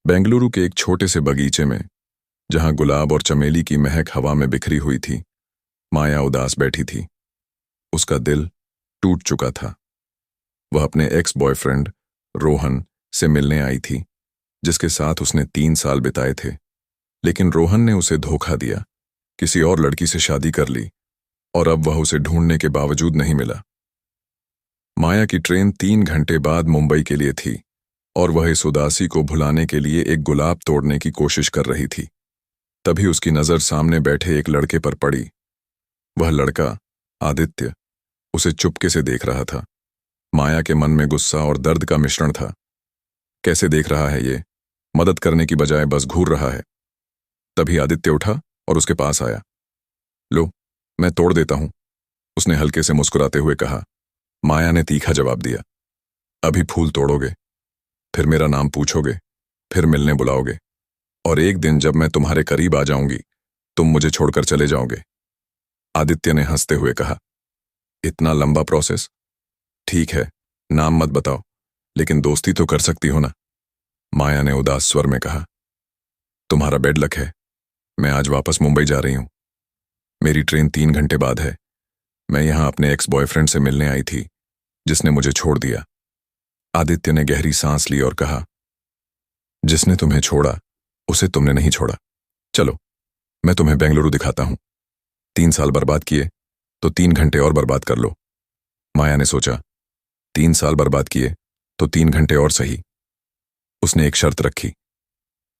बेंगलुरु के एक छोटे से बगीचे में, जहां गुलाब और चमेली की महक हवा में बिखरी हुई थी, माया उदास बैठी थी। उसका दिल टूट चुका था। वह अपने एक्स बॉयफ्रेंड रोहन से मिलने आई थी, जिसके साथ उसने 3 साल बिताए थे। लेकिन रोहन ने उसे धोखा दिया, किसी और लड़की से शादी कर ली, और अब वह उसे ढूंढने के बावजूद नहीं मिला। माया की ट्रेन 3 घंटे बाद मुंबई के लिए थी, और वह इस उदासी को भुलाने के लिए एक गुलाब तोड़ने की कोशिश कर रही थी। तभी उसकी नजर सामने बैठे एक लड़के पर पड़ी। वह लड़का, आदित्य, उसे चुपके से देख रहा था। माया के मन में गुस्सा और दर्द का मिश्रण था। कैसे देख रहा है ये? मदद करने की बजाय बस घूर रहा है। तभी आदित्य उठा और उसके पास आया। लो, मैं तोड़ देता हूं, उसने हल्के से मुस्कुराते हुए कहा। माया ने तीखा जवाब दिया। अभी फूल तोड़ोगे, फिर मेरा नाम पूछोगे, फिर मिलने बुलाओगे, और एक दिन जब मैं तुम्हारे करीब आ जाऊंगी, तुम मुझे छोड़कर चले जाओगे। आदित्य ने हंसते हुए कहा। इतना लंबा प्रोसेस? ठीक है, नाम मत बताओ, लेकिन दोस्ती तो कर सकती हो ना? माया ने उदास स्वर में कहा। तुम्हारा बेड लक है, मैं आज वापस मुंबई जा रही हूं। मेरी ट्रेन 3 घंटे बाद है। मैं यहां अपने एक्स बॉयफ्रेंड से मिलने आई थी, जिसने मुझे छोड़ दिया। आदित्य ने गहरी सांस ली और कहा, जिसने तुम्हें छोड़ा, उसे तुमने नहीं छोड़ा। चलो, मैं तुम्हें बेंगलुरु दिखाता हूं। 3 साल बर्बाद किए, तो 3 घंटे और बर्बाद कर लो। माया ने सोचा, 3 साल बर्बाद किए तो 3 घंटे और सही। उसने एक शर्त रखी,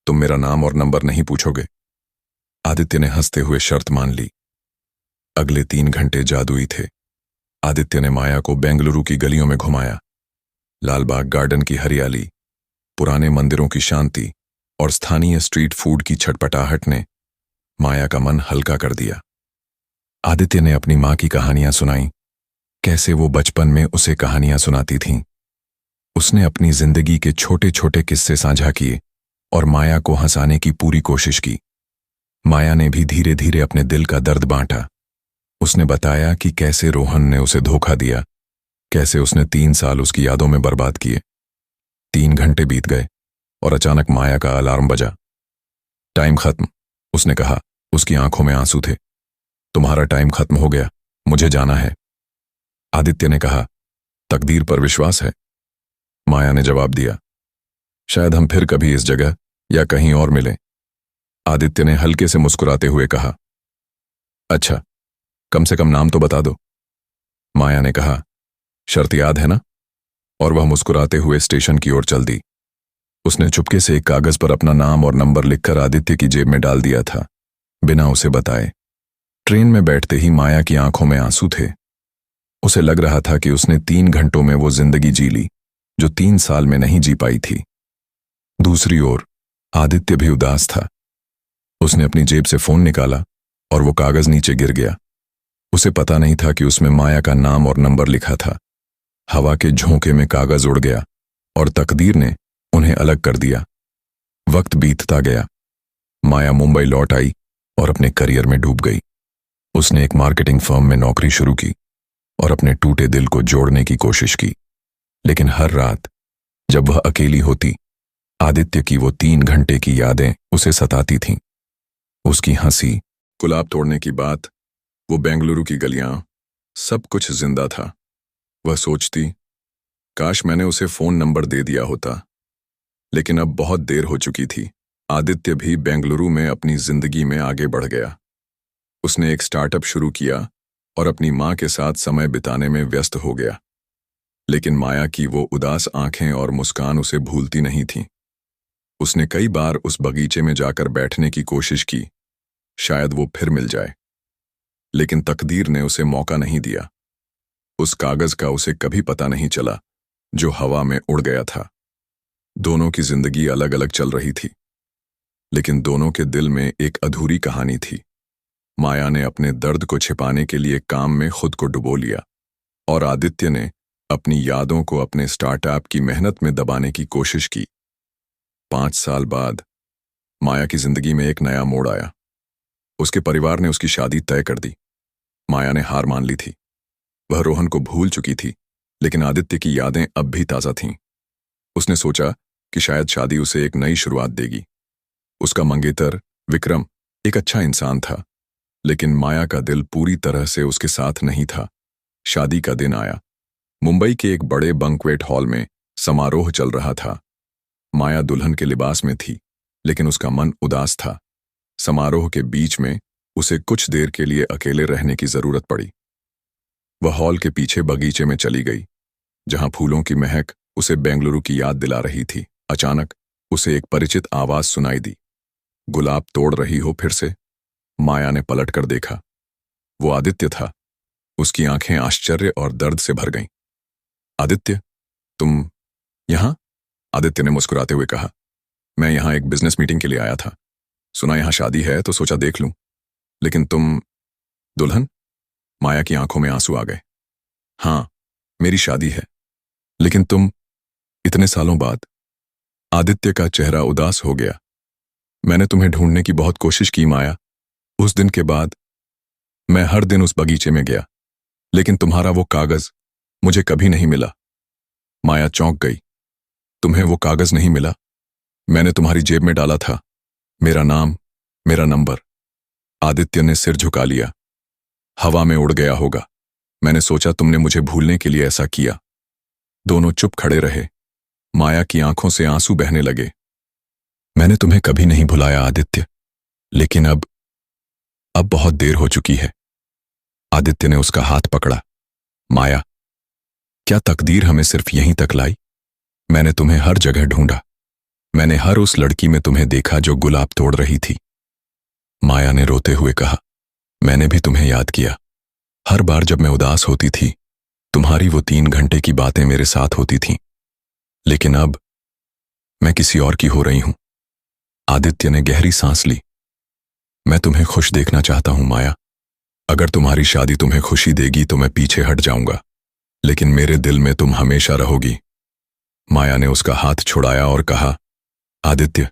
तुम मेरा नाम और नंबर नहीं पूछोगे। आदित्य ने हंसते हुए शर्त मान ली। अगले 3 घंटे जादुई थे। आदित्य ने माया को बेंगलुरु की गलियों में घुमाया। लालबाग गार्डन की हरियाली, पुराने मंदिरों की शांति और स्थानीय स्ट्रीट फूड की छटपटाहट ने माया का मन हल्का कर दिया। आदित्य ने अपनी मां की कहानियां सुनाई, कैसे वो बचपन में उसे कहानियां सुनाती थीं। उसने अपनी जिंदगी के छोटे छोटे किस्से साझा किए और माया को हंसाने की पूरी कोशिश की। माया ने भी धीरे धीरे अपने दिल का दर्द बांटा। उसने बताया कि कैसे रोहन ने उसे धोखा दिया, कैसे उसने 3 साल उसकी यादों में बर्बाद किए। 3 घंटे बीत गए और अचानक माया का अलार्म बजा। टाइम खत्म, उसने कहा। उसकी आंखों में आंसू थे। तुम्हारा टाइम खत्म हो गया, मुझे जाना है। आदित्य ने कहा, तकदीर पर विश्वास है? माया ने जवाब दिया, शायद हम फिर कभी इस जगह या कहीं और मिलें। आदित्य ने हल्के से मुस्कुराते हुए कहा, अच्छा, कम से कम नाम तो बता दो। माया ने कहा, शर्त याद है ना? और वह मुस्कुराते हुए स्टेशन की ओर चल दी। उसने चुपके से एक कागज पर अपना नाम और नंबर लिखकर आदित्य की जेब में डाल दिया था, बिना उसे बताए। ट्रेन में बैठते ही माया की आंखों में आंसू थे। उसे लग रहा था कि उसने 3 घंटों में वो जिंदगी जी ली, जो 3 साल में नहीं जी पाई थी। दूसरी ओर आदित्य भी उदास था। उसने अपनी जेब से फोन निकाला और वो कागज नीचे गिर गया। उसे पता नहीं था कि उसमें माया का नाम और नंबर लिखा था। हवा के झोंके में कागज उड़ गया और तकदीर ने उन्हें अलग कर दिया। वक्त बीतता गया। माया मुंबई लौट आई और अपने करियर में डूब गई। उसने एक मार्केटिंग फर्म में नौकरी शुरू की और अपने टूटे दिल को जोड़ने की कोशिश की। लेकिन हर रात जब वह अकेली होती, आदित्य की वो 3 घंटे की यादें उसे सताती थीं। उसकी हंसी, गुलाब तोड़ने की बात, वो बेंगलुरु की गलियां, सब कुछ जिंदा था। वह सोचती, काश मैंने उसे फोन नंबर दे दिया होता। लेकिन अब बहुत देर हो चुकी थी। आदित्य भी बेंगलुरु में अपनी जिंदगी में आगे बढ़ गया। उसने एक स्टार्टअप शुरू किया और अपनी मां के साथ समय बिताने में व्यस्त हो गया। लेकिन माया की वो उदास आंखें और मुस्कान उसे भूलती नहीं थीं। उसने कई बार उस बगीचे में जाकर बैठने की कोशिश की, शायद वो फिर मिल जाए। लेकिन तकदीर ने उसे मौका नहीं दिया। उस कागज का उसे कभी पता नहीं चला, जो हवा में उड़ गया था। दोनों की जिंदगी अलग अलग चल रही थी, लेकिन दोनों के दिल में एक अधूरी कहानी थी। माया ने अपने दर्द को छिपाने के लिए काम में खुद को डुबो लिया, और आदित्य ने अपनी यादों को अपने स्टार्टअप की मेहनत में दबाने की कोशिश की। 5 साल बाद माया की जिंदगी में एक नया मोड़ आया। उसके परिवार ने उसकी शादी तय कर दी। माया ने हार मान ली थी। वह रोहन को भूल चुकी थी, लेकिन आदित्य की यादें अब भी ताजा थीं। उसने सोचा, कि शायद शादी उसे एक नई शुरुआत देगी। उसका मंगेतर विक्रम एक अच्छा इंसान था, लेकिन माया का दिल पूरी तरह से उसके साथ नहीं था। शादी का दिन आया। मुंबई के एक बड़े बैंक्वेट हॉल में समारोह चल रहा था। माया दुल्हन के लिबास में थी, लेकिन उसका मन उदास था। समारोह के बीच में उसे कुछ देर के लिए अकेले रहने की जरूरत पड़ी। वह हॉल के पीछे बगीचे में चली गई, जहां फूलों की महक उसे बेंगलुरु की याद दिला रही थी। अचानक उसे एक परिचित आवाज सुनाई दी। गुलाब तोड़ रही हो फिर से? माया ने पलटकर देखा। वो आदित्य था। उसकी आंखें आश्चर्य और दर्द से भर गईं। आदित्य, तुम यहां? आदित्य ने मुस्कुराते हुए कहा, मैं यहां एक बिजनेस मीटिंग के लिए आया था। सुना यहां शादी है तो सोचा देख लूं। लेकिन तुम दुल्हन? माया की आंखों में आंसू आ गए। हां, मेरी शादी है, लेकिन तुम इतने सालों बाद। आदित्य का चेहरा उदास हो गया। मैंने तुम्हें ढूंढने की बहुत कोशिश की माया। उस दिन के बाद मैं हर दिन उस बगीचे में गया, लेकिन तुम्हारा वो कागज मुझे कभी नहीं मिला। माया चौंक गई। तुम्हें वो कागज नहीं मिला? मैंने तुम्हारी जेब में डाला था, मेरा नाम, मेरा नंबर। आदित्य ने सिर झुका लिया। हवा में उड़ गया होगा। मैंने सोचा तुमने मुझे भूलने के लिए ऐसा किया। दोनों चुप खड़े रहे। माया की आंखों से आंसू बहने लगे। मैंने तुम्हें कभी नहीं भुलाया आदित्य, लेकिन अब बहुत देर हो चुकी है। आदित्य ने उसका हाथ पकड़ा। माया, क्या तकदीर हमें सिर्फ यहीं तक लाई? मैंने तुम्हें हर जगह ढूंढा। मैंने हर उस लड़की में तुम्हें देखा जो गुलाब तोड़ रही थी। माया ने रोते हुए कहा, मैंने भी तुम्हें याद किया। हर बार जब मैं उदास होती थी, तुम्हारी वो 3 घंटे की बातें मेरे साथ होती थीं। लेकिन अब मैं किसी और की हो रही हूं। आदित्य ने गहरी सांस ली। मैं तुम्हें खुश देखना चाहता हूं माया। अगर तुम्हारी शादी तुम्हें खुशी देगी तो मैं पीछे हट जाऊंगा, लेकिन मेरे दिल में तुम हमेशा रहोगी। माया ने उसका हाथ छुड़ाया और कहा, आदित्य,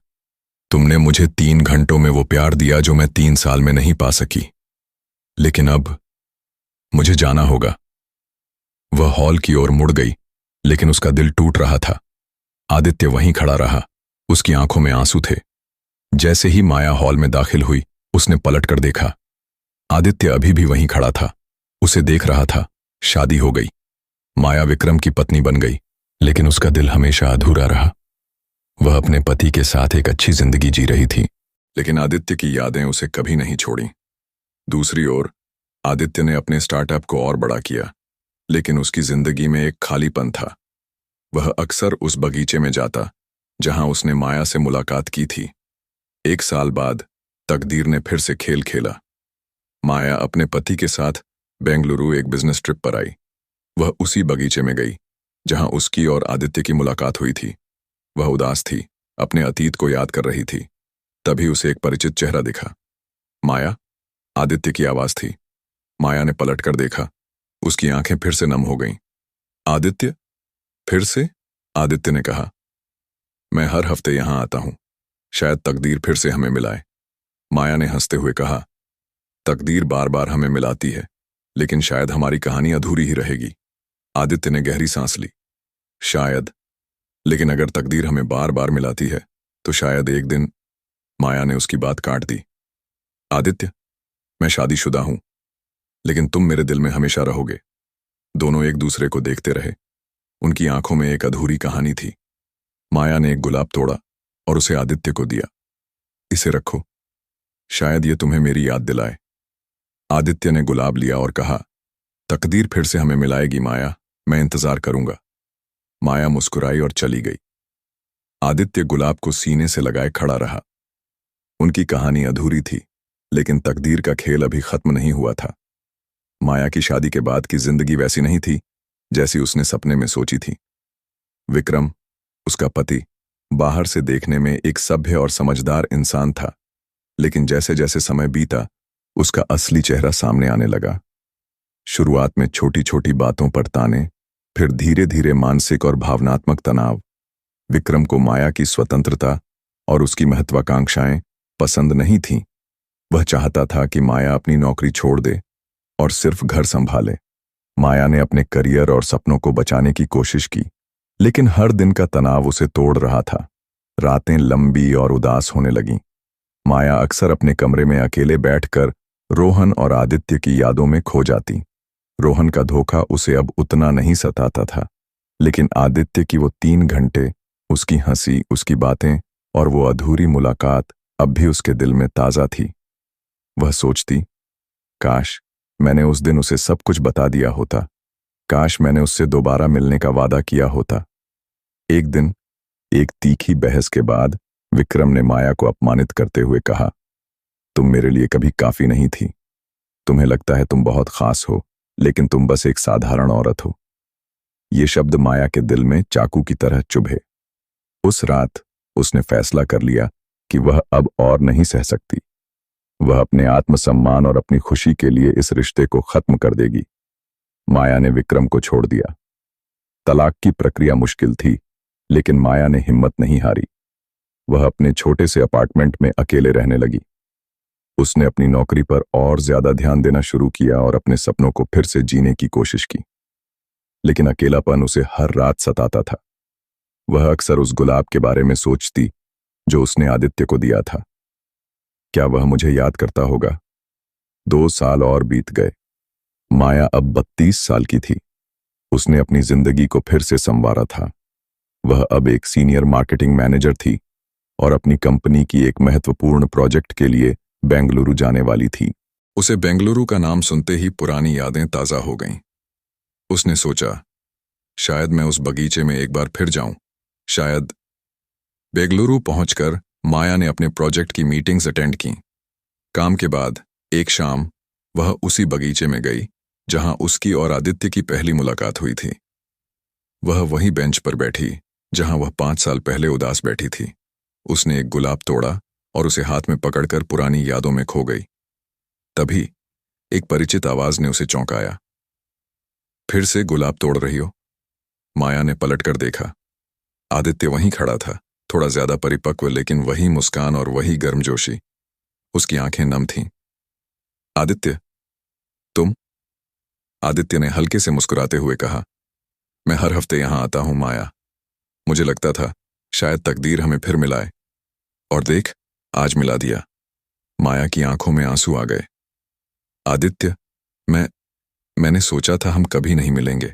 तुमने मुझे 3 घंटों में वो प्यार दिया जो मैं 3 साल में नहीं पा सकी। लेकिन अब मुझे जाना होगा। वह हॉल की ओर मुड़ गई, लेकिन उसका दिल टूट रहा था। आदित्य वहीं खड़ा रहा। उसकी आंखों में आंसू थे। जैसे ही माया हॉल में दाखिल हुई, उसने पलटकर देखा। आदित्य अभी भी वहीं खड़ा था। उसे देख रहा था। शादी हो गई। माया विक्रम की पत्नी बन गई, लेकिन उसका दिल हमेशा अधूरा रहा। वह अपने पति के साथ एक अच्छी जिंदगी जी रही थी, लेकिन आदित्य की यादें उसे कभी नहीं छोड़ी। दूसरी ओर आदित्य ने अपने स्टार्टअप को और बड़ा किया, लेकिन उसकी जिंदगी में एक खालीपन था। वह अक्सर उस बगीचे में जाता जहां उसने माया से मुलाकात की थी। 1 साल बाद तकदीर ने फिर से खेल खेला। माया अपने पति के साथ बेंगलुरु एक बिजनेस ट्रिप पर आई। वह उसी बगीचे में गई जहां उसकी और आदित्य की मुलाकात हुई थी। वह उदास थी, अपने अतीत को याद कर रही थी। तभी उसे एक परिचित चेहरा दिखा। माया, आदित्य की आवाज थी। माया ने पलटकर देखा। उसकी आंखें फिर से नम हो गईं। आदित्य? फिर से? आदित्य ने कहा, मैं हर हफ्ते यहां आता हूं। शायद तकदीर फिर से हमें मिलाए। माया ने हंसते हुए कहा, तकदीर बार बार हमें मिलाती है, लेकिन शायद हमारी कहानी अधूरी ही रहेगी। आदित्य ने गहरी सांस ली। शायद, लेकिन अगर तकदीर हमें बार बार मिलाती है तो शायद एक दिन। माया ने उसकी बात काट दी। आदित्य, मैं शादीशुदा हूं, लेकिन तुम मेरे दिल में हमेशा रहोगे। दोनों एक दूसरे को देखते रहे। उनकी आंखों में एक अधूरी कहानी थी। माया ने एक गुलाब तोड़ा और उसे आदित्य को दिया। इसे रखो, शायद ये तुम्हें मेरी याद दिलाए। आदित्य ने गुलाब लिया और कहा, तकदीर फिर से हमें मिलाएगी माया, मैं इंतजार करूंगा। माया मुस्कुराई और चली गई। आदित्य गुलाब को सीने से लगाए खड़ा रहा। उनकी कहानी अधूरी थी, लेकिन तकदीर का खेल अभी खत्म नहीं हुआ था। माया की शादी के बाद की जिंदगी वैसी नहीं थी जैसी उसने सपने में सोची थी। विक्रम, उसका पति, बाहर से देखने में एक सभ्य और समझदार इंसान था, लेकिन जैसे जैसे समय बीता, उसका असली चेहरा सामने आने लगा। शुरुआत में छोटी छोटी बातों पर ताने, फिर धीरे धीरे मानसिक और भावनात्मक तनाव। विक्रम को माया की स्वतंत्रता और उसकी महत्वाकांक्षाएं पसंद नहीं थीं। वह चाहता था कि माया अपनी नौकरी छोड़ दे और सिर्फ घर संभाले। माया ने अपने करियर और सपनों को बचाने की कोशिश की, लेकिन हर दिन का तनाव उसे तोड़ रहा था। रातें लंबी और उदास होने लगीं। माया अक्सर अपने कमरे में अकेले बैठकर रोहन और आदित्य की यादों में खो जाती। रोहन का धोखा उसे अब उतना नहीं सताता था, लेकिन आदित्य की वो 3 घंटे, उसकी हंसी, उसकी बातें और वो अधूरी मुलाकात अब भी उसके दिल में ताज़ा थी। वह सोचती, काश मैंने उस दिन उसे सब कुछ बता दिया होता। काश मैंने उससे दोबारा मिलने का वादा किया होता। एक दिन एक तीखी बहस के बाद विक्रम ने माया को अपमानित करते हुए कहा, तुम मेरे लिए कभी काफी नहीं थी। तुम्हें लगता है तुम बहुत खास हो, लेकिन तुम बस एक साधारण औरत हो। ये शब्द माया के दिल में चाकू की तरह चुभे। उस रात उसने फैसला कर लिया कि वह अब और नहीं सह सकती। वह अपने आत्मसम्मान और अपनी खुशी के लिए इस रिश्ते को खत्म कर देगी। माया ने विक्रम को छोड़ दिया। तलाक की प्रक्रिया मुश्किल थी, लेकिन माया ने हिम्मत नहीं हारी। वह अपने छोटे से अपार्टमेंट में अकेले रहने लगी। उसने अपनी नौकरी पर और ज्यादा ध्यान देना शुरू किया और अपने सपनों को फिर से जीने की कोशिश की। लेकिन अकेलापन उसे हर रात सताता था। वह अक्सर उस गुलाब के बारे में सोचती जो उसने आदित्य को दिया था। क्या वह मुझे याद करता होगा? 2 साल और बीत गए। माया अब 32 साल की थी। उसने अपनी जिंदगी को फिर से संवारा था। वह अब एक सीनियर मार्केटिंग मैनेजर थी और अपनी कंपनी की एक महत्वपूर्ण प्रोजेक्ट के लिए बेंगलुरु जाने वाली थी। उसे बेंगलुरु का नाम सुनते ही पुरानी यादें ताज़ा हो गईं। उसने सोचा, शायद मैं उस बगीचे में एक बार फिर जाऊं। शायद। बेंगलुरु पहुंचकर माया ने अपने प्रोजेक्ट की मीटिंग्स अटेंड की। काम के बाद एक शाम वह उसी बगीचे में गई जहां उसकी और आदित्य की पहली मुलाकात हुई थी। वह वही बेंच पर बैठी जहां वह 5 साल पहले उदास बैठी थी। उसने एक गुलाब तोड़ा और उसे हाथ में पकड़कर पुरानी यादों में खो गई। तभी एक परिचित आवाज ने उसे चौंकाया। फिर से गुलाब तोड़ रही हो? माया ने पलटकर देखा। आदित्य वहीं खड़ा था, थोड़ा ज्यादा परिपक्व, लेकिन वही मुस्कान और वही गर्मजोशी। उसकी आंखें नम थीं। आदित्य, तुम? आदित्य ने हल्के से मुस्कुराते हुए कहा, मैं हर हफ्ते यहां आता हूं माया। मुझे लगता था शायद तकदीर हमें फिर मिलाए, और देख, आज मिला दिया। माया की आंखों में आंसू आ गए। आदित्य, मैंने सोचा था हम कभी नहीं मिलेंगे।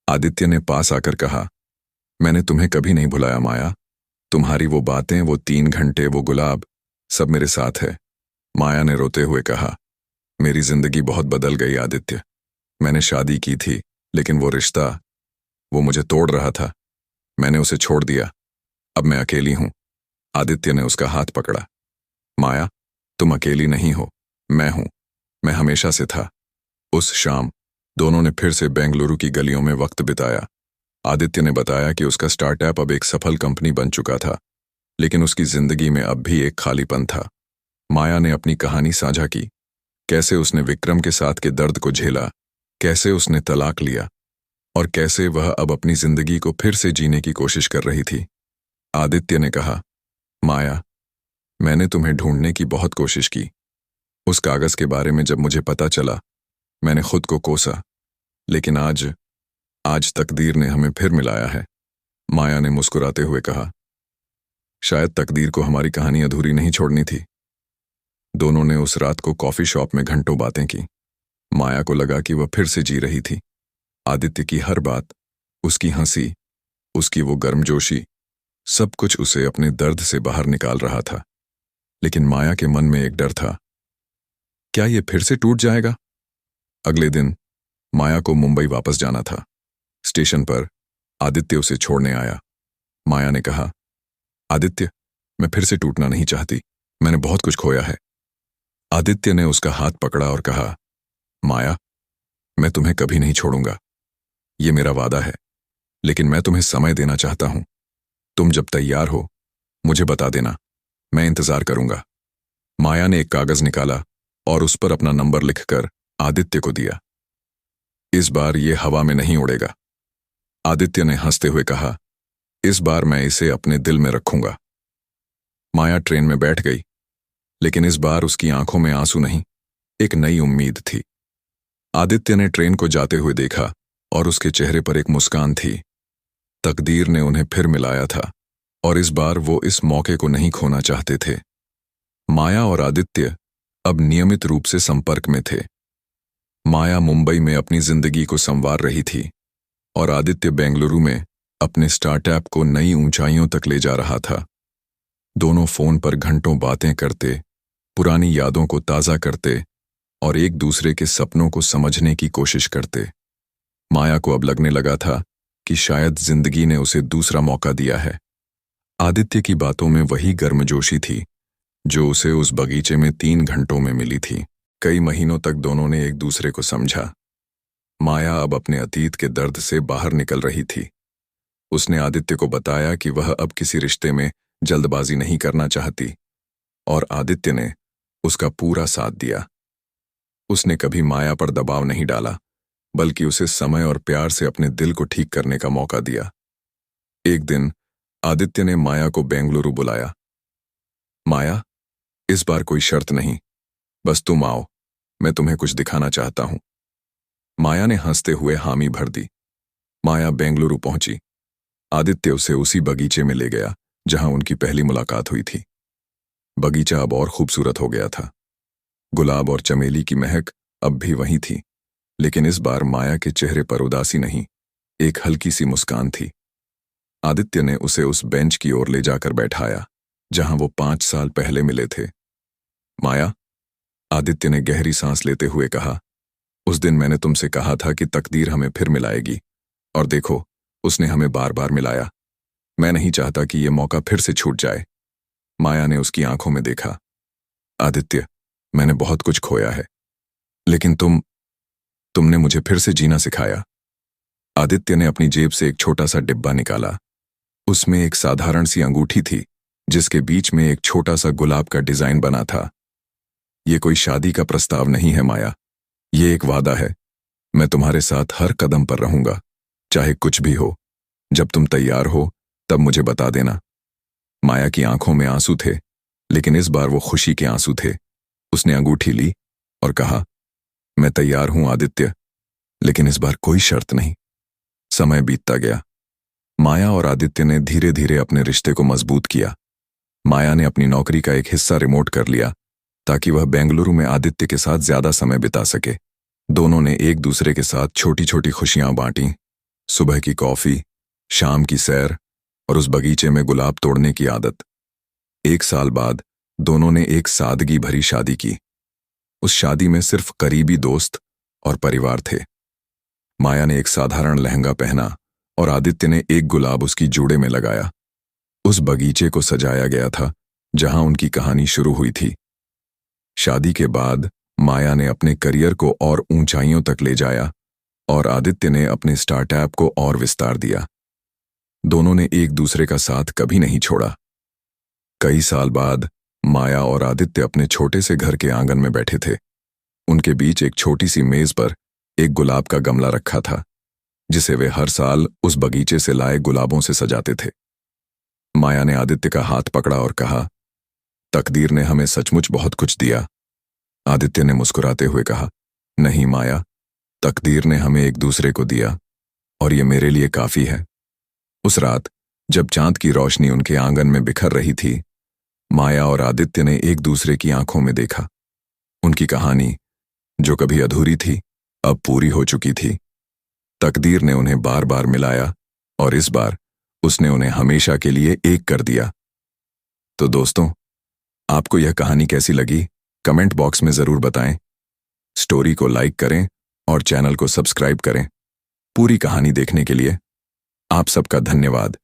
आदित्य ने पास आकर कहा, मैंने तुम्हें कभी नहीं भुलाया माया। तुम्हारी वो बातें, वो 3 घंटे, वो गुलाब, सब मेरे साथ है। माया ने रोते हुए कहा, मेरी जिंदगी बहुत बदल गई आदित्य। मैंने शादी की थी, लेकिन वो रिश्ता, वो मुझे तोड़ रहा था। मैंने उसे छोड़ दिया। अब मैं अकेली हूं। आदित्य ने उसका हाथ पकड़ा। माया, तुम अकेली नहीं हो, मैं हूं। मैं हमेशा से था। उस शाम दोनों ने फिर से बेंगलुरु की गलियों में वक्त बिताया। आदित्य ने बताया कि उसका स्टार्टअप अब एक सफल कंपनी बन चुका था, लेकिन उसकी जिंदगी में अब भी एक खालीपन था। माया ने अपनी कहानी साझा की, कैसे उसने विक्रम के साथ के दर्द को झेला, कैसे उसने तलाक लिया, और कैसे वह अब अपनी जिंदगी को फिर से जीने की कोशिश कर रही थी। आदित्य ने कहा, माया, मैंने तुम्हें ढूंढने की बहुत कोशिश की। उस कागज के बारे में जब मुझे पता चला, मैंने खुद को कोसा, लेकिन आज तकदीर ने हमें फिर मिलाया है। माया ने मुस्कुराते हुए कहा, शायद तकदीर को हमारी कहानी अधूरी नहीं छोड़नी थी। दोनों ने उस रात को कॉफी शॉप में घंटों बातें की। माया को लगा कि वह फिर से जी रही थी। आदित्य की हर बात, उसकी हंसी, उसकी वो गर्मजोशी, सब कुछ उसे अपने दर्द से बाहर निकाल रहा था। लेकिन माया के मन में एक डर था, क्या ये फिर से टूट जाएगा? अगले दिन माया को मुंबई वापस जाना था। स्टेशन पर आदित्य उसे छोड़ने आया। माया ने कहा, आदित्य, मैं फिर से टूटना नहीं चाहती। मैंने बहुत कुछ खोया है। आदित्य ने उसका हाथ पकड़ा और कहा, माया, मैं तुम्हें कभी नहीं छोड़ूंगा। ये मेरा वादा है। लेकिन मैं तुम्हें समय देना चाहता हूं। तुम जब तैयार हो, मुझे बता देना। मैं इंतजार करूंगा। माया ने एक कागज निकाला और उस पर अपना नंबर लिखकर आदित्य को दिया। इस बार ये हवा में नहीं उड़ेगा। आदित्य ने हंसते हुए कहा, इस बार मैं इसे अपने दिल में रखूंगा। माया ट्रेन में बैठ गई, लेकिन इस बार उसकी आंखों में आंसू नहीं, एक नई उम्मीद थी। आदित्य ने ट्रेन को जाते हुए देखा और उसके चेहरे पर एक मुस्कान थी। तकदीर ने उन्हें फिर मिलाया था और इस बार वो इस मौके को नहीं खोना चाहते थे। माया और आदित्य अब नियमित रूप से संपर्क में थे। माया मुंबई में अपनी जिंदगी को संवार रही थी और आदित्य बेंगलुरु में अपने स्टार्टअप को नई ऊंचाइयों तक ले जा रहा था। दोनों फोन पर घंटों बातें करते, पुरानी यादों को ताज़ा करते और एक दूसरे के सपनों को समझने की कोशिश करते। माया को अब लगने लगा था कि शायद जिंदगी ने उसे दूसरा मौका दिया है। आदित्य की बातों में वही गर्मजोशी थी जो उसे उस बगीचे में 3 घंटों में मिली थी। कई महीनों तक दोनों ने एक दूसरे को समझा। माया अब अपने अतीत के दर्द से बाहर निकल रही थी। उसने आदित्य को बताया कि वह अब किसी रिश्ते में जल्दबाजी नहीं करना चाहती और आदित्य ने उसका पूरा साथ दिया। उसने कभी माया पर दबाव नहीं डाला, बल्कि उसे समय और प्यार से अपने दिल को ठीक करने का मौका दिया। एक दिन आदित्य ने माया को बेंगलुरु बुलाया। माया, इस बार कोई शर्त नहीं, बस तुम आओ, मैं तुम्हें कुछ दिखाना चाहता हूं। माया ने हंसते हुए हामी भर दी। माया बेंगलुरु पहुंची। आदित्य उसे उसी बगीचे में ले गया जहां उनकी पहली मुलाकात हुई थी। बगीचा अब और खूबसूरत हो गया था। गुलाब और चमेली की महक अब भी वहीं थी, लेकिन इस बार माया के चेहरे पर उदासी नहीं, एक हल्की सी मुस्कान थी। आदित्य ने उसे उस बेंच की ओर ले जाकर बैठाया जहां वो 5 साल पहले मिले थे। माया, आदित्य ने गहरी सांस लेते हुए कहा, उस दिन मैंने तुमसे कहा था कि तकदीर हमें फिर मिलाएगी, और देखो, उसने हमें बार बार मिलाया। मैं नहीं चाहता कि ये मौका फिर से छूट जाए। माया ने उसकी आंखों में देखा। आदित्य, मैंने बहुत कुछ खोया है, लेकिन तुमने मुझे फिर से जीना सिखाया। आदित्य ने अपनी जेब से एक छोटा सा डिब्बा निकाला। उसमें एक साधारण सी अंगूठी थी जिसके बीच में एक छोटा सा गुलाब का डिजाइन बना था। ये कोई शादी का प्रस्ताव नहीं है माया, ये एक वादा है। मैं तुम्हारे साथ हर कदम पर रहूंगा, चाहे कुछ भी हो। जब तुम तैयार हो तब मुझे बता देना। माया की आंखों में आंसू थे, लेकिन इस बार वो खुशी के आंसू थे। उसने अंगूठी ली और कहा, मैं तैयार हूं आदित्य, लेकिन इस बार कोई शर्त नहीं। समय बीतता गया। माया और आदित्य ने धीरे धीरे अपने रिश्ते को मजबूत किया। माया ने अपनी नौकरी का एक हिस्सा रिमोट कर लिया ताकि वह बेंगलुरु में आदित्य के साथ ज्यादा समय बिता सके। दोनों ने एक दूसरे के साथ छोटी छोटी खुशियां बांटी, सुबह की कॉफी, शाम की सैर और उस बगीचे में गुलाब तोड़ने की आदत। 1 साल बाद दोनों ने एक सादगी भरी शादी की। उस शादी में सिर्फ करीबी दोस्त और परिवार थे। माया ने एक साधारण लहंगा पहना और आदित्य ने एक गुलाब उसकी जूड़े में लगाया। उस बगीचे को सजाया गया था जहां उनकी कहानी शुरू हुई थी। शादी के बाद माया ने अपने करियर को और ऊंचाइयों तक ले जाया और आदित्य ने अपने स्टार्टअप को और विस्तार दिया। दोनों ने एक दूसरे का साथ कभी नहीं छोड़ा। कई साल बाद माया और आदित्य अपने छोटे से घर के आंगन में बैठे थे। उनके बीच एक छोटी सी मेज पर एक गुलाब का गमला रखा था, जिसे वे हर साल उस बगीचे से लाए गुलाबों से सजाते थे। माया ने आदित्य का हाथ पकड़ा और कहा, तकदीर ने हमें सचमुच बहुत कुछ दिया। आदित्य ने मुस्कुराते हुए कहा, नहीं माया, तकदीर ने हमें एक दूसरे को दिया और ये मेरे लिए काफी है। उस रात जब चांद की रोशनी उनके आंगन में बिखर रही थी, माया और आदित्य ने एक दूसरे की आंखों में देखा। उनकी कहानी, जो कभी अधूरी थी, अब पूरी हो चुकी थी। तकदीर ने उन्हें बार बार मिलाया और इस बार उसने उन्हें हमेशा के लिए एक कर दिया। तो दोस्तों, आपको यह कहानी कैसी लगी, कमेंट बॉक्स में जरूर बताएं। स्टोरी को लाइक करें और चैनल को सब्सक्राइब करें। पूरी कहानी देखने के लिए आप सबका धन्यवाद।